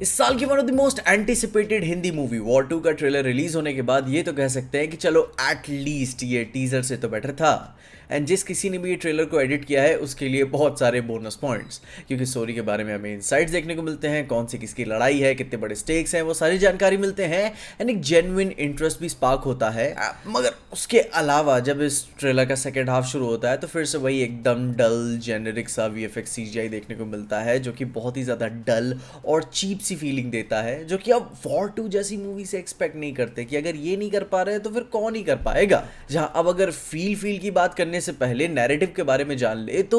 इस साल की one of the most anticipated Hindi movie war 2 का ट्रेलर रिलीज होने के बाद ये तो कह सकते हैं कि चलो एट लीस्ट ये टीजर से तो बेटर था। एंड जिस किसी ने भी ये ट्रेलर को एडिट किया है उसके लिए बहुत सारे बोनस पॉइंट्स, क्योंकि स्टोरी के बारे में हमें इनसाइट्स देखने को मिलते हैं, कौन सी किसकी लड़ाई है, कितने बड़े स्टेक्स हैं, वो सारी जानकारी मिलते हैं। एंड एक जेन्युइन इंटरेस्ट भी स्पार्क होता है। मगर उसके अलावा जब इस ट्रेलर का सेकेंड हाफ शुरू होता है तो फिर से वही एकदम डल जेनेरिक सा VFX CGI देखने को मिलता है, जो कि बहुत ही ज़्यादा डल और चीप सी फीलिंग देता है, जो कि अब वॉर 2 जैसी मूवी से एक्सपेक्ट नहीं करते कि अगर ये नहीं कर पा रहे तो फिर कौन ही कर पाएगा। जहां अब अगर फील की बात करने से पहले नैरेटिव के बारे में जान ले तो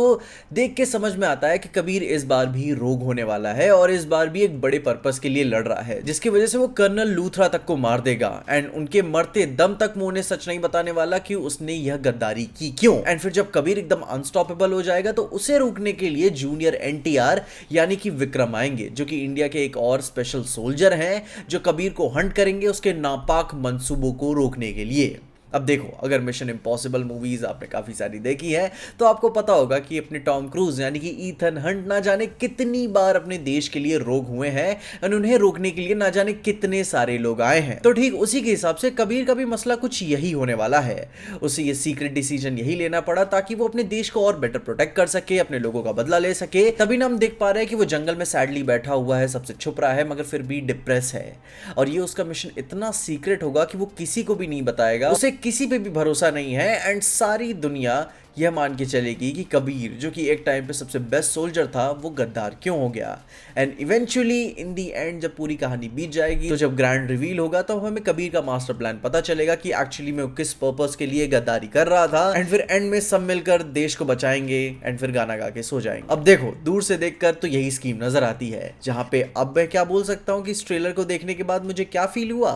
देख के समझ में आता है कि कबीर इस बार भी रोग होने वाला है और इस बार भी एक बड़े पर्पस के लिए लड़ रहा है, जिसकी वजह से वो कर्नल लूथरा तक को मार देगा। एंड उनके मरते दम तक वो उन्हें सच नहीं बताने वाला कि उसने यह गद्दारी की क्यों। एंड फिर जब कबीर एकदम अनस्टॉपेबल हो जाएगा तो उसे रोकने के लिए जूनियर NTR यानी कि विक्रम आएंगे, जो कि इंडिया के एक और स्पेशल सोल्जर हैं जो कबीर को हंट करेंगे उसके नापाक मंसूबों को रोकने के लिए। अब देखो, अगर मिशन इम्पॉसिबल मूवीज आपने काफी सारी देखी है तो आपको पता होगा कि अपने टॉम क्रूज यानी कि ईथन हंट ना जाने कितनी बार अपने देश के लिए रोग हुए हैं और उन्हें रोकने के लिए ना जाने कितने सारे लोग आए हैं। तो ठीक उसी के हिसाब से कबीर का भी मसला कुछ यही होने वाला है। उसे ये सीक्रेट डिसीजन यही लेना पड़ा ताकि वो अपने देश को और बेटर प्रोटेक्ट कर सके, अपने लोगों का बदला ले सके। तभी ना हम देख पा रहे हैं कि वो जंगल में सैडली बैठा हुआ है, सबसे छुप रहा है, मगर फिर भी डिप्रेस है। और ये उसका मिशन इतना सीक्रेट होगा कि वो किसी को भी नहीं बताएगा, उसे किसी पे भी भरोसा नहीं है। एंड सारी दुनिया यह मान के चलेगी कि कबीर, जो कि एक टाइम पे सबसे बेस्ट सोल्जर था, वो गद्दार क्यों हो गया। And eventually in the and जब पूरी कहानी बीत जाएगी तो जब ग्रैंड रिवील होगा तो हमें कबीर का मास्टर प्लान पता चलेगा कि एक्चुअली में वो किस पर्पस के लिए गद्दारी कर रहा था। एंड फिर एंड में सब मिलकर देश को बचाएंगे एंड फिर गाना गा के सो जाएंगे। अब देखो, दूर से देखकर तो यही स्कीम नजर आती है, जहां पे अब मैं क्या बोल सकता हूँ कि इस ट्रेलर को देखने के बाद मुझे क्या फील हुआ,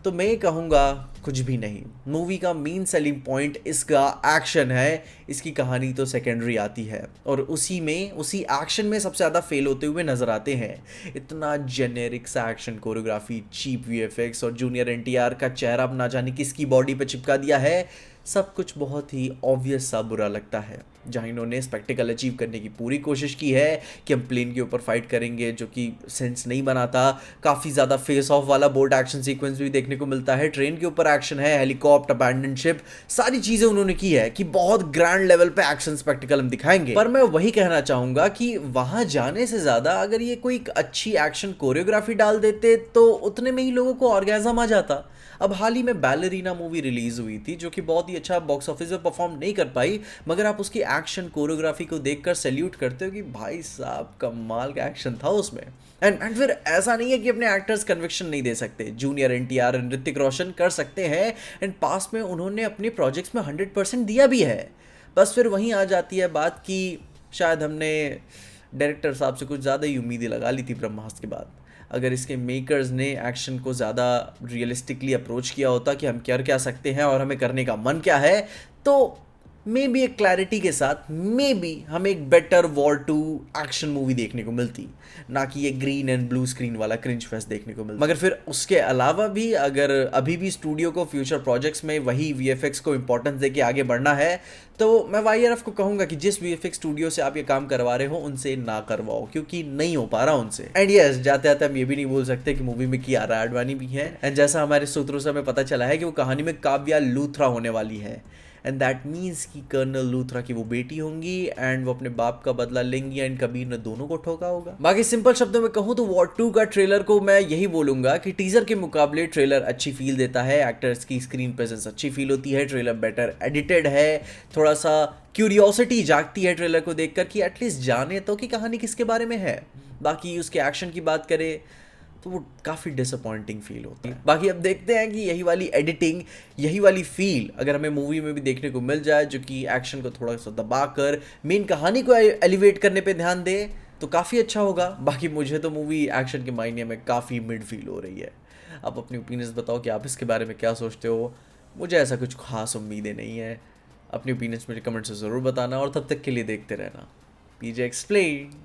तो मैं कहूँगा कुछ भी नहीं। मूवी का मेन सेलिंग पॉइंट इसका एक्शन है, इसकी कहानी तो सेकेंडरी आती है और उसी एक्शन में सबसे ज़्यादा फेल होते हुए नजर आते हैं। इतना जेनेरिक सा एक्शन कोरियोग्राफी, चीप VFX और जूनियर NTR का चेहरा अब ना जाने किसकी बॉडी पे चिपका दिया है, सब कुछ बहुत ही ऑब्वियस सा बुरा लगता है। जहाँ इन्होंने स्पेक्टिकल अचीव करने की पूरी कोशिश की है कि हम प्लेन के ऊपर फाइट करेंगे, जो कि सेंस नहीं बनाता। काफ़ी ज़्यादा फेस ऑफ वाला बोल्ट एक्शन सीक्वेंस भी देखने को मिलता है, ट्रेन के ऊपर एक्शन है, हेलीकॉप्टर, अबैंडन शिप, सारी चीज़ें उन्होंने की है कि बहुत ग्रैंड लेवल पे एक्शन स्पेक्टिकल हम दिखाएंगे। पर मैं वही कहना चाहूँगा कि वहाँ जाने से ज़्यादा अगर ये कोई अच्छी एक्शन कोरियोग्राफी डाल देते तो उतने में ही लोगों को ऑर्गेज़म आ जाता। अब हाल ही में बैलरीना मूवी रिलीज हुई थी, जो कि बहुत ही अच्छा बॉक्स ऑफिस में परफॉर्म नहीं कर पाई, मगर आप उसकी एक्शन कोरियोग्राफी को देखकर सैल्यूट करते हो कि भाई साहब कमाल का एक्शन था उसमें। एंड फिर ऐसा नहीं है कि अपने एक्टर्स कन्विक्शन नहीं दे सकते, जूनियर NTR और ऋतिक रोशन कर सकते हैं। एंड पास्ट में उन्होंने अपने प्रोजेक्ट्स में 100% दिया भी है। बस फिर वहीं आ जाती है बात कि शायद हमने डायरेक्टर साहब से कुछ ज़्यादा ही उम्मीदें लगा ली थी ब्रह्मास्त्र के बाद। अगर इसके मेकर्स ने एक्शन को ज़्यादा रियलिस्टिकली अप्रोच किया होता कि हम कर क्या सकते हैं और हमें करने का मन क्या है, तो मे बी एक क्लैरिटी के साथ मे बी हमें एक बेटर वॉर 2 एक्शन मूवी देखने को मिलती, ना कि ये ग्रीन एंड ब्लू स्क्रीन वाला क्रिंज फेस्ट देखने को मिलता। मगर फिर उसके अलावा भी अगर अभी भी स्टूडियो को फ्यूचर प्रोजेक्ट्स में वही VFX को इंपॉर्टेंस देके आगे बढ़ना है तो मैं YRF को कहूँगा कि जिस VFX स्टूडियो से आप ये काम करवा रहे हो उनसे ना करवाओ, क्योंकि नहीं हो पा रहा उनसे। एंड यस, जाते जाते हम ये भी नहीं बोल सकते कि मूवी में कियारा आडवाणी भी है। एंड जैसा हमारे सूत्रों से हमें पता चला है कि वो कहानी में काव्या लूथरा होने वाली है। एंड दैट मीन्स कि कर्नल लूथरा की वो बेटी होंगी एंड वो अपने बाप का बदला लेंगी एंड कबीर ने दोनों को ठोका होगा। बाकी सिंपल शब्दों में कहूँ तो वॉर 2 का ट्रेलर को मैं यही बोलूंगा कि टीजर के मुकाबले ट्रेलर अच्छी फील देता है, एक्टर्स की स्क्रीन प्रेजेंस अच्छी फील होती है, ट्रेलर बेटर एडिटेड है, थोड़ा सा क्यूरियोसिटी जागती है ट्रेलर को देखकर कि एटलीस्ट जाने तो कि कहानी किसके बारे में है। बाकी उसके एक्शन की बात करें तो वो काफ़ी डिसअपॉइंटिंग फील होता है। बाकी अब देखते हैं कि यही वाली एडिटिंग, यही वाली फील अगर हमें मूवी में भी देखने को मिल जाए, जो कि एक्शन को थोड़ा सा दबाकर मेन कहानी को एलिवेट करने पे ध्यान दे, तो काफ़ी अच्छा होगा। बाकी मुझे तो मूवी एक्शन के मायने में काफ़ी मिड फील हो रही है। आप अपनी ओपिनियंस बताओ कि आप इसके बारे में क्या सोचते हो। मुझे ऐसा कुछ खास उम्मीदें नहीं है। अपनी ओपिनियंस मुझे कमेंट से ज़रूर बताना और तब तक के लिए देखते रहना PJ एक्सप्लेन।